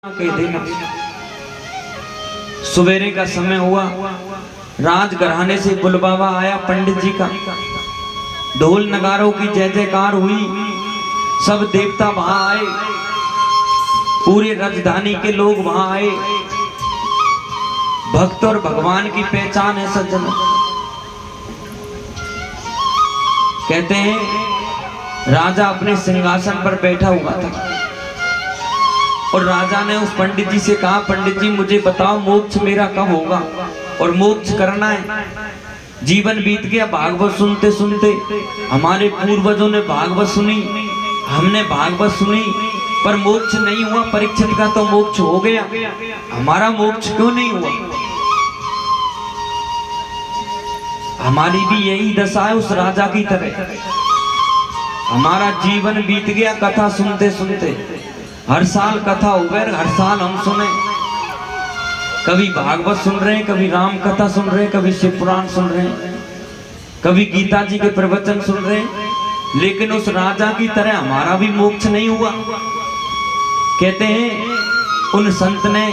के दिन सवेरे का समय हुआ, राजघराने से बुलवावा आया पंडित जी का। ढोल नगारों की जय जयकार हुई, सब देवता वहां आए, पूरे राजधानी के लोग वहां आए। भक्त और भगवान की पहचान है सज्जन। कहते हैं राजा अपने सिंहासन पर बैठा हुआ था और राजा ने उस पंडित जी से कहा, पंडित जी मुझे बताओ मोक्ष मेरा कब होगा, और मोक्ष करना है। जीवन बीत गया भागवत सुनते सुनते, हमारे पूर्वजों ने भागवत सुनी, हमने भागवत सुनी, पर मोक्ष नहीं हुआ। परीक्षित का तो मोक्ष हो गया, हमारा मोक्ष क्यों नहीं हुआ? हमारी भी यही दशा है उस राजा की तरह। हमारा जीवन बीत गया कथा सुनते सुनते। हर साल कथा हो गए, हर साल हम सुने, कभी भागवत सुन रहे हैं, कभी राम कथा सुन रहे हैं, कभी शिव पुराण सुन रहे हैं, कभी गीता जी के प्रवचन सुन रहे हैं, लेकिन उस राजा की तरह हमारा भी मोक्ष नहीं हुआ। कहते हैं उन संत ने,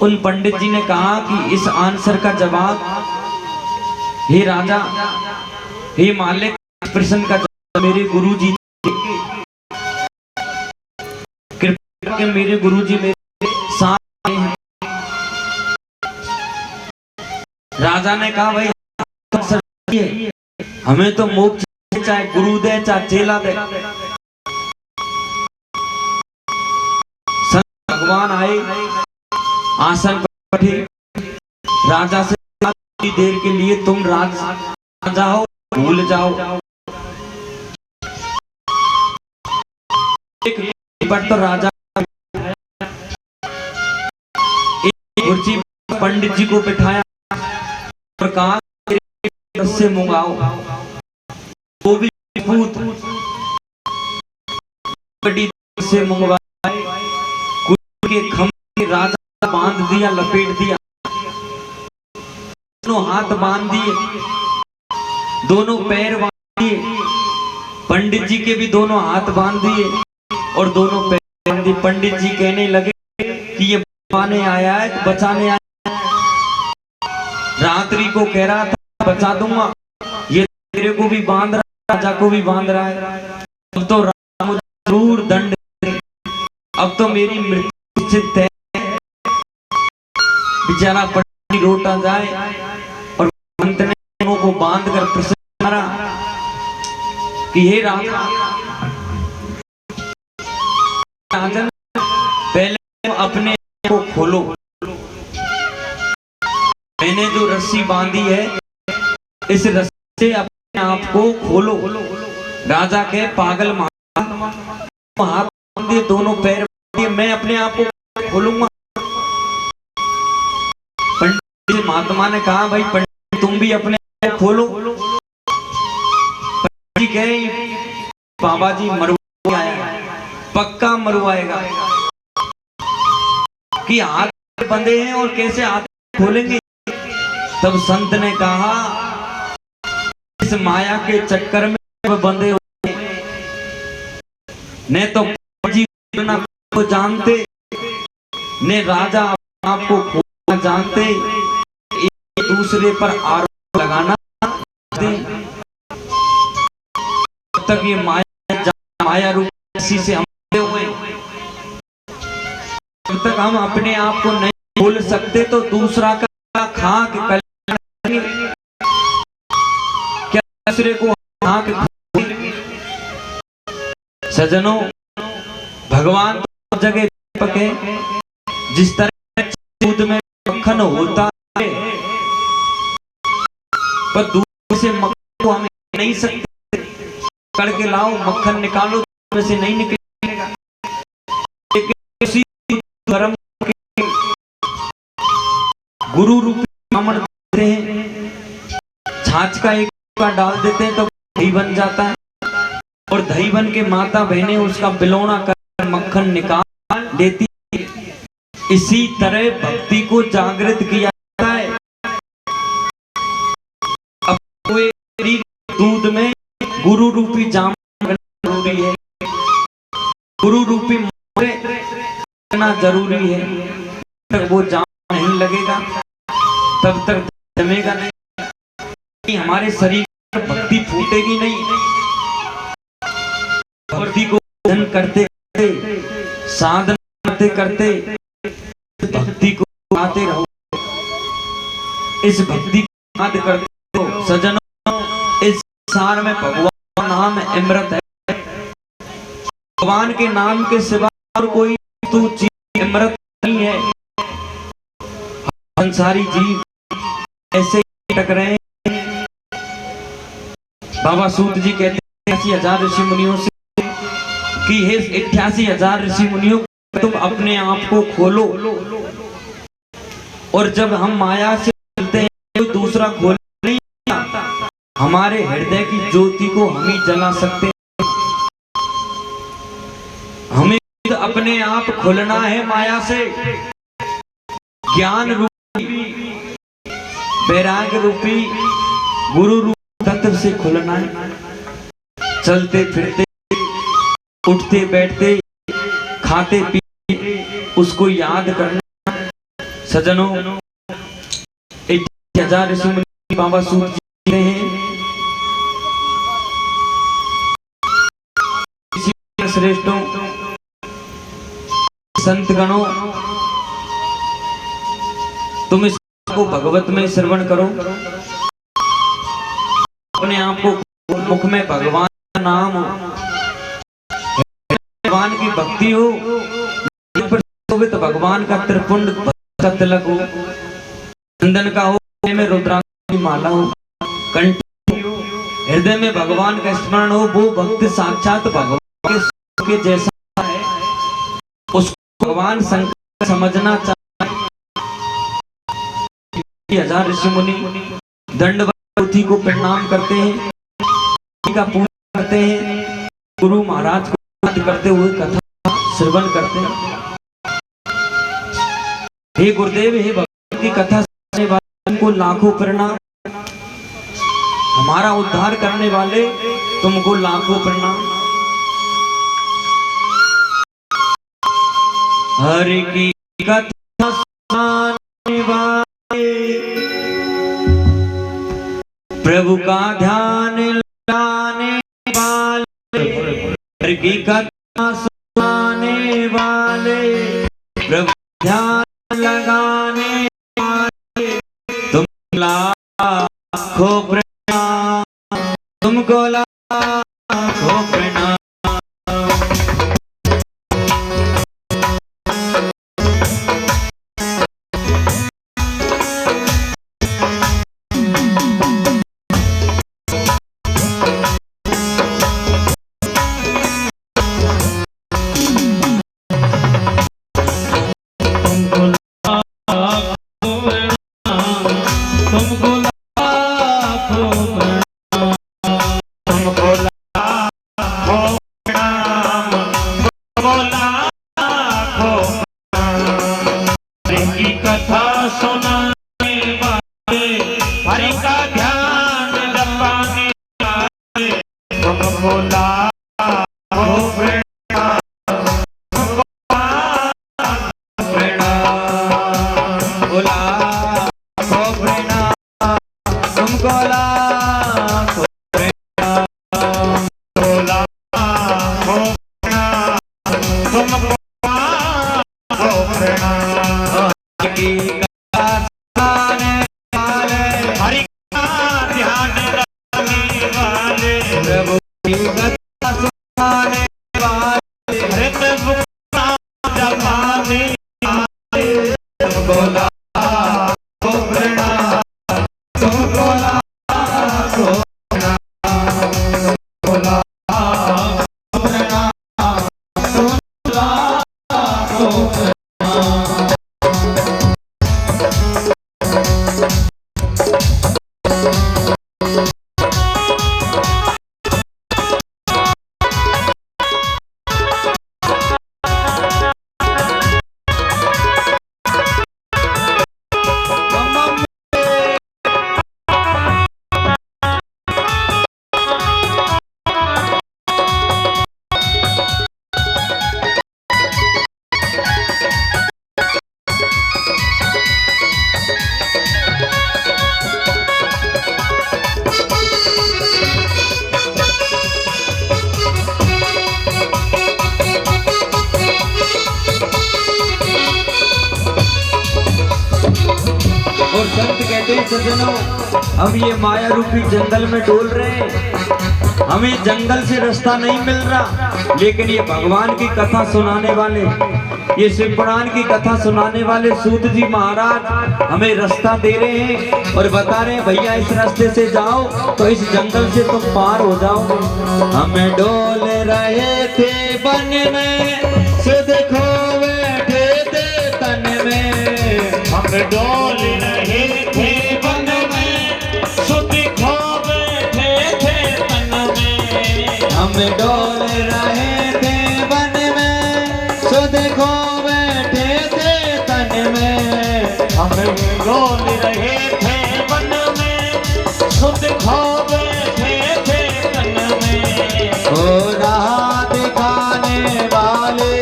उन पंडित जी ने कहा कि इस आंसर का जवाब, हे राजा, हे मालिक, प्रश्न का जवाब मेरे गुरु जी, कि मेरे गुरुजी मेरे साथ हैं। राजा ने कहा भाई हमें तो मोक्ष चाहे गुरु दे चाहे चेला दे। संत भगवान आए, आसन पर बैठे, राजा से देर के लिए तुम राजा हो, भूल जाओ। एक पर तो राजा कुर्सी पंडित जी को बिठाया और कहा से मंगाओ। वो भी पूत से मंगवाए, कुर्सी के खंभे राजा बांध दिया, लपेट दिया, दोनों हाथ बांध दिए, दोनों पैर बांध दिए, पंडित जी के भी दोनों हाथ बांध दिए और दोनों पैर बांध दिए। पंडित जी कहने लगे कि ये बचाने आया है, बचाने आया। रात्रि को कह रहा था बचा दूंगा, ये तेरे को भी बांध रहा है, राजा को भी बांध रहा है। अब तो राजा मुझे जरूर दंड, अब तो मेरी मृत्यु निश्चित है। बेचारा पंडित रोटा जाए और संत ने दोनों को बांध कर प्रश्न करा कि हे राजा, राजन पहले अपने को खोलो, मैंने जो रस्सी बांधी है इस रस्सी से अपने आप को खोलो। राजा के पागल हाथ बांधिए, दोनों पैर बांधिए, मैं अपने आप को खोलूंगा। पंडित महात्मा ने कहा भाई पंडित तुम भी अपने आप को खोलो। पंडित कहे बाबा जी मरवा आया, पक्का मरवाएगा, कि हाथ बंधे हैं और कैसे हाथ खोलेंगे। तब संत ने कहा इस माया के चक्कर में बंधे हुए, ने तो जी को जानते, ने राजा आपको खोना जानते, एक दूसरे पर आरोप लगाना दे। तब तक ये माया रूप से हम हुए, जब तक हम अपने आप को नहीं भूल सकते तो दूसरा का खाक कल्याण क्या दूसरे को खाक। सजनों, भगवान तो जगह पके, जिस तरह दूध में मक्खन होता है, पर दूध से मक्खन को हम नहीं सकते, करके लाओ मक्खन निकालो, में से नहीं निकलेगा। लेकिन उसी धर्म के गुरु रूपी ब्राह्मण देते हैं, छाछ का एक डाल देते हैं तो दही बन जाता है, और दही बन के माता बहनें उसका बिलौना कर मक्खन निकाल देती है। इसी तरह भक्ति को जागृत किया जाता है। अब दूध में गुरु रूपी जाम जरूरी है, गुरु रूपी करना जरूरी है। जब तक वो जाम नहीं लगेगा तब तक जमेगा नहीं, हमारे शरीर में भक्ति फूटेगी नहीं। भक्ति को धन करते करते, साधन करते करते भक्ति को गाते रहो। इस भक्ति को याद करते हो सजनों, इस संसार में भगवान नाम अमृत है। भगवान के नाम के सिवा और कोई तो चीज अमृत नहीं है। संसारी जीव ऐसे ही भटक रहे हैं। बाबा सूत जी कहते हैं 88,000 ऋषि मुनियों से कि हे 88,000 ऋषि मुनियों, तुम अपने आप को खोलो, और जब हम माया से चलते हैं तो दूसरा खोल नहीं आता। हमारे हृदय की ज्योति को हम ही जला सकते हैं। हमें अपने आप खोलना है माया से। ज्ञान रूपी, वैराग्य रूपी, गुरु रूपी तत्व से खुलना है। चलते फिरते, उठते बैठते, खाते पीते उसको याद करना। सजनों, 88,000 ऋषि मुनि बाबा सूत जी हैं, श्रेष्ठों, संत गणों, तुम इसको भगवत में श्रवण करो। अपने आप को मुख में भगवान का नाम, भगवान की भक्ति हो, तो भगवान का त्रिपुंड का तिलक हो, चंदन का हो, में रुद्राक्ष की माला हो, कंठ हो, हृदय में भगवान का स्मरण हो, वो भक्त साक्षात भगवान के जैसा है। उसको भगवान शंकर समझना चाहिए। 1000 ऋषि मुनि दंडवत को प्रणाम करते हैं, का पूजा करते हैं, गुरु महाराज को याद करते हुए कथा श्रवण करते हैं। हे गुरुदेव, हे भगवान की कथा सुनने वाले को लाखों प्रणाम। हमारा उद्धार करने वाले तुमको लाखों प्रणाम। हरि की कथा सुनाने वाले, प्रभु का ध्यान लाने वाले, हरि की कथा सुनाने वाले, प्रभु ध्यान लगाने वाले, तुम लाखों प्रणाम, तुमको लाखों प्रणाम। भक्तजनों, हम ये माया रूपी जंगल में डोल रहे हैं। हमें जंगल से रास्ता नहीं मिल रहा, लेकिन ये भगवान की कथा सुनाने वाले, ये शिव पुराण की कथा सुनाने वाले सूत जी महाराज हमें रास्ता दे रहे हैं और बता रहे हैं भैया इस रास्ते से जाओ तो इस जंगल से तुम पार हो जाओगे। हमें डोल रहे थे वन में, सुध खो बैठे थे तन में। हम डोल रहे थे वन में, सुध खो बैठे थे तन में। हम डोल रहे थे वन में, सुध खो बैठे थे तन में। हम डोल रहे थे वन में, सुध खो बैठे थे तन में। ओ राह दिखाने वाले,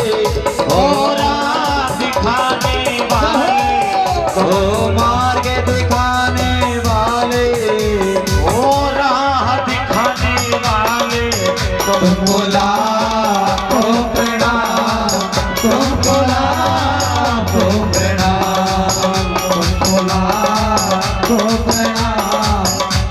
ओ राह दिखाने वाले, ओ मार्ग दिखाने वाले, ओ राह दिखाने वाले, तुमको लाखों प्रणाम, तुमको लाखों प्रणाम, तुमको लाखों प्रणाम,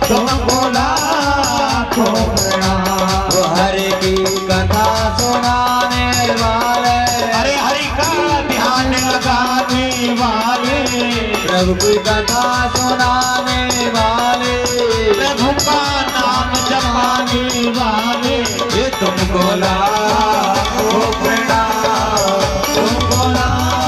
तुमको लाखों प्रणाम। वो हरि की कथा सुनाने वाले, हरे हरि का ध्यान लगाने वाले, प्रभु की कथा सुनाने वाले, प्रभु का नाम जपाने वाले, ये तुमको लाखों प्रणाम, तुमको लाखों